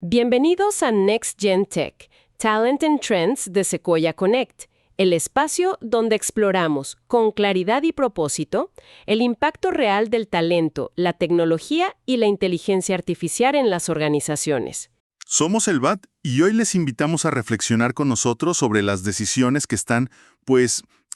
Bienvenidos a Next Gen Tech, Talent and Trends de Sequoia Connect, el espacio donde exploramos, con claridad y propósito, el impacto real del talento, la tecnología y la inteligencia artificial en las organizaciones. Somos el BAT y hoy les invitamos a reflexionar con nosotros sobre las decisiones que están,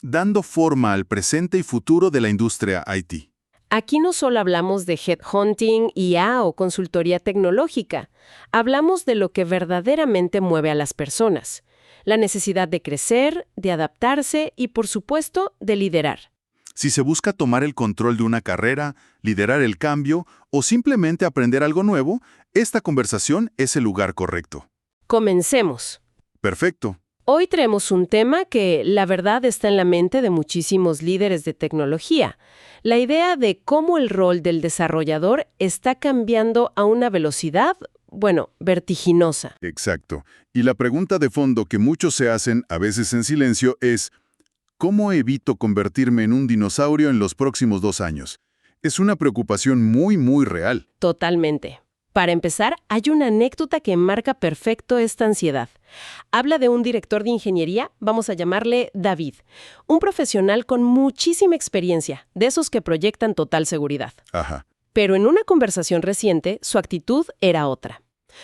dando forma al presente y futuro de la industria IT. Aquí no solo hablamos de headhunting, IA o consultoría tecnológica, hablamos de lo que verdaderamente mueve a las personas, la necesidad de crecer, de adaptarse y, por supuesto, de liderar. Si se busca tomar el control de una carrera, liderar el cambio o simplemente aprender algo nuevo, esta conversación es el lugar correcto. Comencemos. Perfecto. Hoy traemos un tema que, la verdad, está en la mente de muchísimos líderes de tecnología. La idea de cómo el rol del desarrollador está cambiando a una velocidad, vertiginosa. Exacto. Y la pregunta de fondo que muchos se hacen, a veces en silencio, es ¿cómo evito convertirme en un dinosaurio en los próximos 2 años? Es una preocupación muy real. Totalmente. Para empezar, hay una anécdota que enmarca perfecto esta ansiedad. Habla de un director de ingeniería, vamos a llamarle David, un profesional con muchísima experiencia, de esos que proyectan total seguridad. Ajá. Pero en una conversación reciente, su actitud era otra.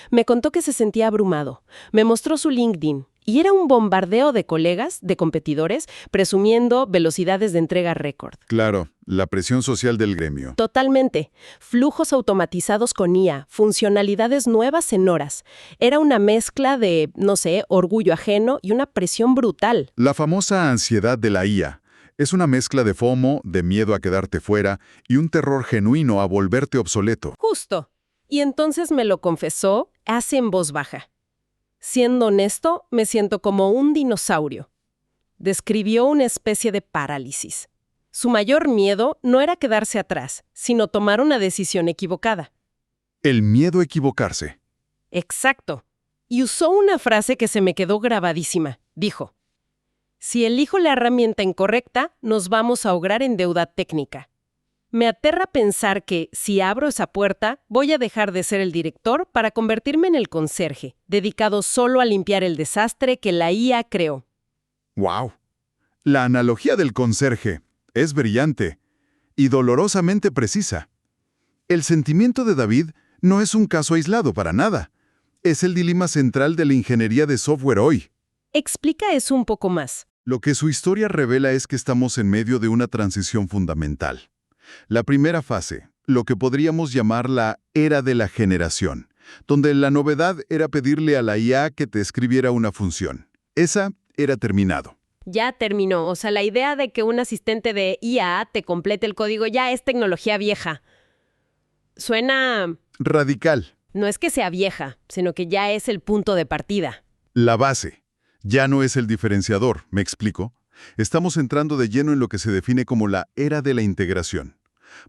Me contó que se sentía abrumado. Me mostró su LinkedIn y era un bombardeo de colegas, de competidores, presumiendo velocidades de entrega récord. Claro, la presión social del gremio. Totalmente. Flujos automatizados con IA, funcionalidades nuevas en horas. Era una mezcla de, orgullo ajeno y una presión brutal. La famosa ansiedad de la IA es una mezcla de FOMO, de miedo a quedarte fuera, y un terror genuino a volverte obsoleto. Justo. Y entonces me lo confesó, hace en voz baja. Siendo honesto, me siento como un dinosaurio. Describió una especie de parálisis. Su mayor miedo no era quedarse atrás, sino tomar una decisión equivocada. El miedo a equivocarse. Exacto. Y usó una frase que se me quedó grabadísima. Dijo, si elijo la herramienta incorrecta, nos vamos a ahogar en deuda técnica. Me aterra pensar que, si abro esa puerta, voy a dejar de ser el director para convertirme en el conserje, dedicado solo a limpiar el desastre que la IA creó. ¡Wow! La analogía del conserje es brillante y dolorosamente precisa. El sentimiento de David no es un caso aislado para nada. Es el dilema central de la ingeniería de software hoy. Explica eso un poco más. Lo que su historia revela es que estamos en medio de una transición fundamental. La primera fase, lo que podríamos llamar la era de la generación, donde la novedad era pedirle a la IA que te escribiera una función. Esa era terminado. Ya terminó. O sea, la idea de que un asistente de IA te complete el código ya es tecnología vieja. Suena... Radical. No es que sea vieja, sino que ya es el punto de partida. La base. Ya no es el diferenciador, ¿me explico? Estamos entrando de lleno en lo que se define como la era de la integración.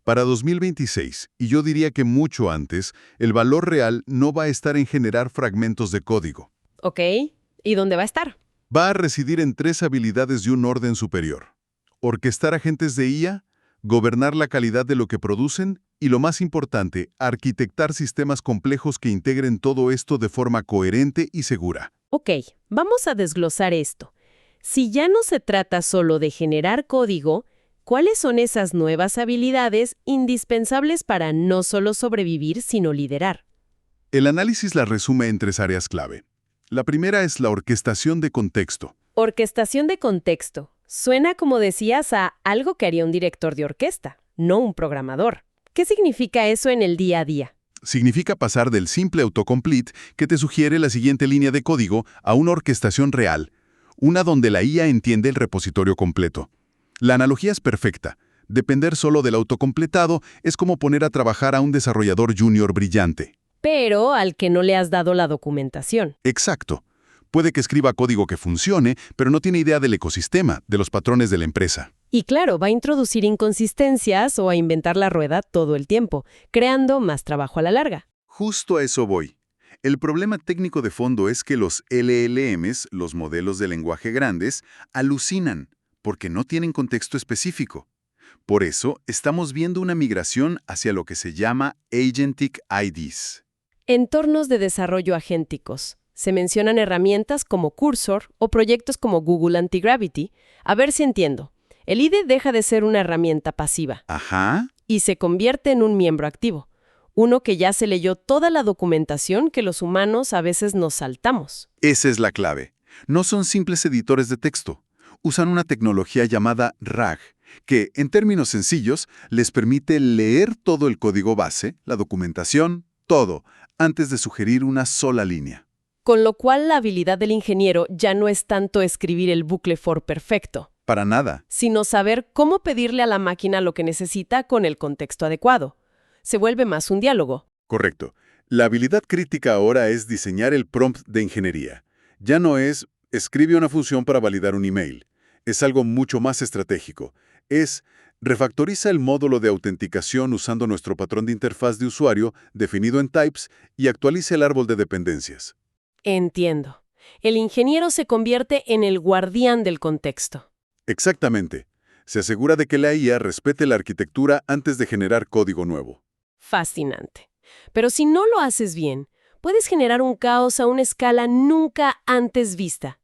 Para 2026, y yo diría que mucho antes, el valor real no va a estar en generar fragmentos de código. Ok, ¿y dónde va a estar? Va a residir en 3 habilidades de un orden superior. Orquestar agentes de IA, gobernar la calidad de lo que producen y, lo más importante, arquitectar sistemas complejos que integren todo esto de forma coherente y segura. Ok, vamos a desglosar esto. Si ya no se trata solo de generar código, ¿cuáles son esas nuevas habilidades indispensables para no solo sobrevivir, sino liderar? El análisis las resume en 3 áreas clave. La primera es la orquestación de contexto. Orquestación de contexto. Suena, como decías, a algo que haría un director de orquesta, no un programador. ¿Qué significa eso en el día a día? Significa pasar del simple autocomplete que te sugiere la siguiente línea de código a una orquestación real, una donde la IA entiende el repositorio completo. La analogía es perfecta. Depender solo del autocompletado es como poner a trabajar a un desarrollador junior brillante. Pero al que no le has dado la documentación. Exacto. Puede que escriba código que funcione, pero no tiene idea del ecosistema, de los patrones de la empresa. Y claro, va a introducir inconsistencias o a inventar la rueda todo el tiempo, creando más trabajo a la larga. Justo a eso voy. El problema técnico de fondo es que los LLMs, los modelos de lenguaje grandes, alucinan, porque no tienen contexto específico. Por eso, estamos viendo una migración hacia lo que se llama Agentic IDs. Entornos de desarrollo agénticos. Se mencionan herramientas como Cursor o proyectos como Google Antigravity. A ver si entiendo. El IDE deja de ser una herramienta pasiva Ajá. y se convierte en un miembro activo, uno que ya se leyó toda la documentación que los humanos a veces nos saltamos. Esa es la clave. No son simples editores de texto. Usan una tecnología llamada RAG, que, en términos sencillos, les permite leer todo el código base, la documentación, todo, antes de sugerir una sola línea. Con lo cual la habilidad del ingeniero ya no es tanto escribir el bucle for perfecto, Para nada. sino saber cómo pedirle a la máquina lo que necesita con el contexto adecuado. Se vuelve más un diálogo. Correcto. La habilidad crítica ahora es diseñar el prompt de ingeniería. Ya no es escribe una función para validar un email. Es algo mucho más estratégico. Es refactoriza el módulo de autenticación usando nuestro patrón de interfaz de usuario definido en types y actualiza el árbol de dependencias. Entiendo. El ingeniero se convierte en el guardián del contexto. Exactamente. Se asegura de que la IA respete la arquitectura antes de generar código nuevo. Fascinante. Pero si no lo haces bien, puedes generar un caos a una escala nunca antes vista.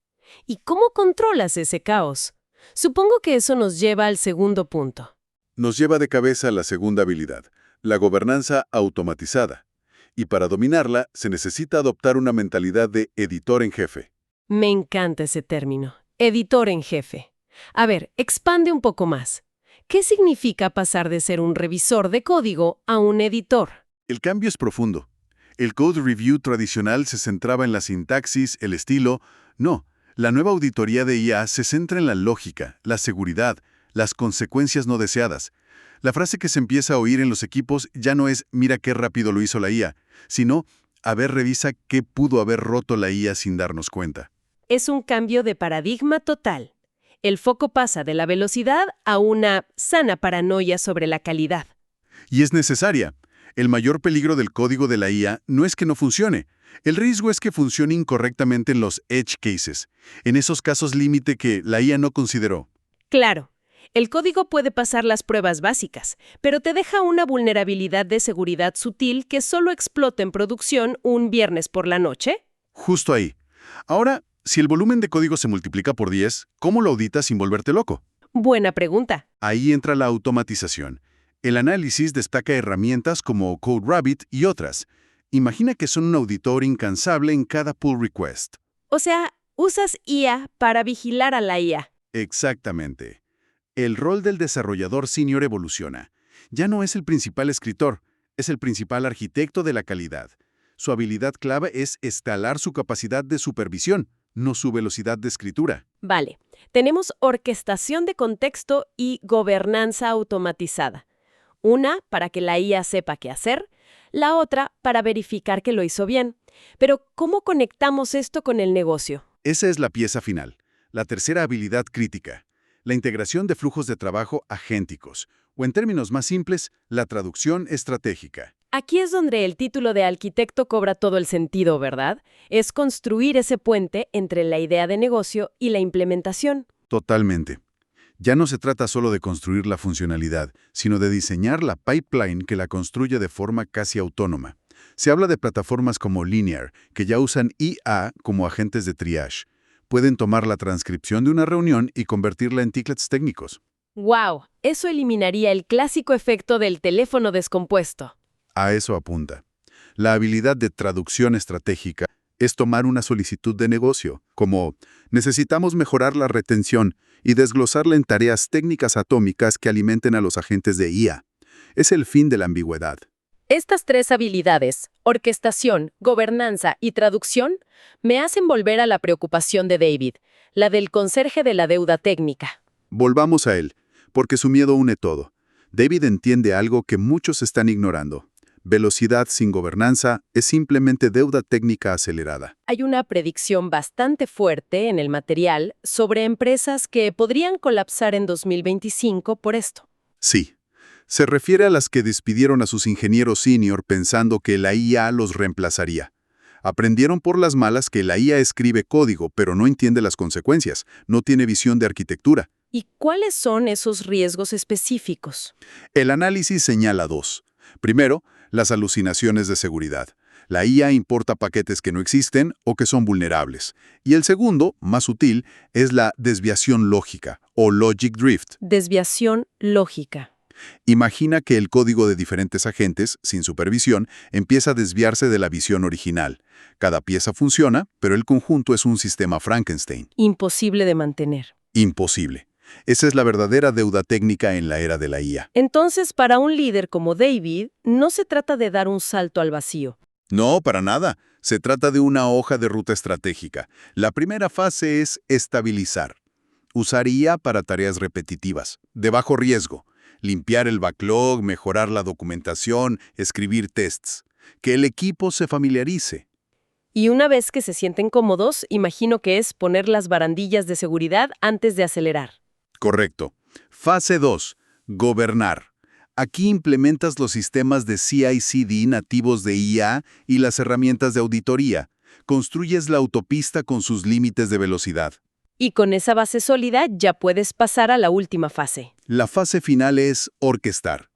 ¿Y cómo controlas ese caos? Supongo que eso nos lleva al segundo punto. Nos lleva de cabeza a la segunda habilidad, la gobernanza automatizada. Y para dominarla, se necesita adoptar una mentalidad de editor en jefe. Me encanta ese término, editor en jefe. A ver, expande un poco más. ¿Qué significa pasar de ser un revisor de código a un editor? El cambio es profundo. El code review tradicional se centraba en la sintaxis, el estilo. No, la nueva auditoría de IA se centra en la lógica, la seguridad, las consecuencias no deseadas. La frase que se empieza a oír en los equipos ya no es «mira qué rápido lo hizo la IA», sino «a ver, revisa qué pudo haber roto la IA sin darnos cuenta». Es un cambio de paradigma total. El foco pasa de la velocidad a una sana paranoia sobre la calidad. Y es necesaria. El mayor peligro del código de la IA no es que no funcione. El riesgo es que funcione incorrectamente en los edge cases, en esos casos límite que la IA no consideró. Claro, el código puede pasar las pruebas básicas, pero te deja una vulnerabilidad de seguridad sutil que solo explota en producción un viernes por la noche. Justo ahí. Ahora, si el volumen de código se multiplica por 10, ¿cómo lo auditas sin volverte loco? Buena pregunta. Ahí entra la automatización. El análisis destaca herramientas como CodeRabbit y otras. Imagina que son un auditor incansable en cada pull request. O sea, usas IA para vigilar a la IA. Exactamente. El rol del desarrollador senior evoluciona. Ya no es el principal escritor, es el principal arquitecto de la calidad. Su habilidad clave es escalar su capacidad de supervisión, no su velocidad de escritura. Vale, tenemos orquestación de contexto y gobernanza automatizada. Una para que la IA sepa qué hacer, la otra para verificar que lo hizo bien. Pero, ¿cómo conectamos esto con el negocio? Esa es la pieza final, la tercera habilidad crítica, la integración de flujos de trabajo agénticos, o en términos más simples, la traducción estratégica. Aquí es donde el título de arquitecto cobra todo el sentido, ¿verdad? Es construir ese puente entre la idea de negocio y la implementación. Totalmente. Ya no se trata solo de construir la funcionalidad, sino de diseñar la pipeline que la construye de forma casi autónoma. Se habla de plataformas como Linear, que ya usan IA como agentes de triage. Pueden tomar la transcripción de una reunión y convertirla en tickets técnicos. ¡Wow! Eso eliminaría el clásico efecto del teléfono descompuesto. A eso apunta. La habilidad de traducción estratégica es tomar una solicitud de negocio, como necesitamos mejorar la retención y desglosarla en tareas técnicas atómicas que alimenten a los agentes de IA. Es el fin de la ambigüedad. Estas tres habilidades, orquestación, gobernanza y traducción, me hacen volver a la preocupación de David, la del conserje de la deuda técnica. Volvamos a él, porque su miedo une todo. David entiende algo que muchos están ignorando. Velocidad sin gobernanza es simplemente deuda técnica acelerada. Hay una predicción bastante fuerte en el material sobre empresas que podrían colapsar en 2025 por esto. Sí. Se refiere a las que despidieron a sus ingenieros senior pensando que la IA los reemplazaría. Aprendieron por las malas que la IA escribe código, pero no entiende las consecuencias, no tiene visión de arquitectura. ¿Y cuáles son esos riesgos específicos? El análisis señala dos. Primero, las alucinaciones de seguridad. La IA importa paquetes que no existen o que son vulnerables. Y el segundo, más sutil, es la desviación lógica o logic drift. Desviación lógica. Imagina que el código de diferentes agentes, sin supervisión, empieza a desviarse de la visión original. Cada pieza funciona, pero el conjunto es un sistema Frankenstein. Imposible de mantener. Imposible. Esa es la verdadera deuda técnica en la era de la IA. Entonces, para un líder como David, no se trata de dar un salto al vacío. No, para nada. Se trata de una hoja de ruta estratégica. La primera fase es estabilizar. Usar IA para tareas repetitivas, de bajo riesgo. Limpiar el backlog, mejorar la documentación, escribir tests. Que el equipo se familiarice. Y una vez que se sienten cómodos, imagino que es poner las barandillas de seguridad antes de acelerar. Correcto. Fase 2. Gobernar. Aquí implementas los sistemas de CI/CD nativos de IA y las herramientas de auditoría. Construyes la autopista con sus límites de velocidad. Y con esa base sólida ya puedes pasar a la última fase. La fase final es orquestar.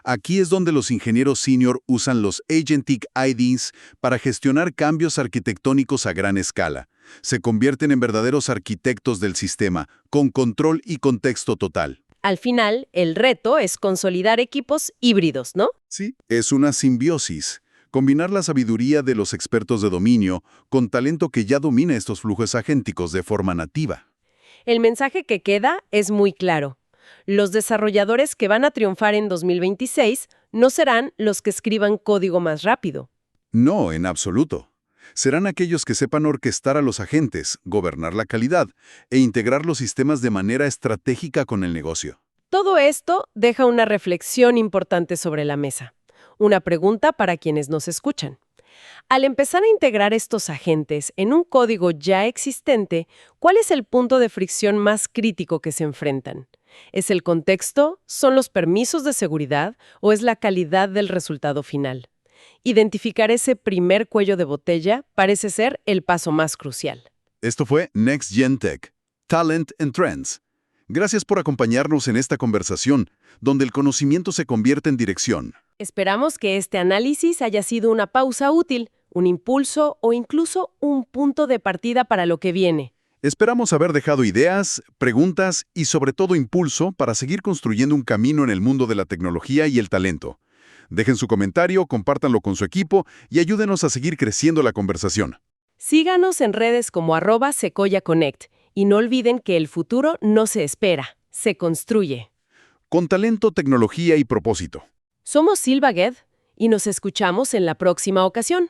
Aquí es donde los ingenieros senior usan los Agentic IDs para gestionar cambios arquitectónicos a gran escala. Se convierten en verdaderos arquitectos del sistema, con control y contexto total. Al final, el reto es consolidar equipos híbridos, ¿no? Sí, es una simbiosis. Combinar la sabiduría de los expertos de dominio con talento que ya domina estos flujos agénticos de forma nativa. El mensaje que queda es muy claro. Los desarrolladores que van a triunfar en 2026 no serán los que escriban código más rápido. No, en absoluto. Serán aquellos que sepan orquestar a los agentes, gobernar la calidad e integrar los sistemas de manera estratégica con el negocio. Todo esto deja una reflexión importante sobre la mesa. Una pregunta para quienes nos escuchan. Al empezar a integrar estos agentes en un código ya existente, ¿cuál es el punto de fricción más crítico que se enfrentan? ¿Es el contexto? ¿Son los permisos de seguridad? ¿O es la calidad del resultado final? Identificar ese primer cuello de botella parece ser el paso más crucial. Esto fue Next Gen Tech, Talent and Trends. Gracias por acompañarnos en esta conversación, donde el conocimiento se convierte en dirección. Esperamos que este análisis haya sido una pausa útil, un impulso o incluso un punto de partida para lo que viene. Esperamos haber dejado ideas, preguntas y sobre todo impulso para seguir construyendo un camino en el mundo de la tecnología y el talento. Dejen su comentario, compártanlo con su equipo y ayúdenos a seguir creciendo la conversación. Síganos en redes como @SequoiaConnect y no olviden que el futuro no se espera, se construye. Con talento, tecnología y propósito. Somos Silva Gued y nos escuchamos en la próxima ocasión.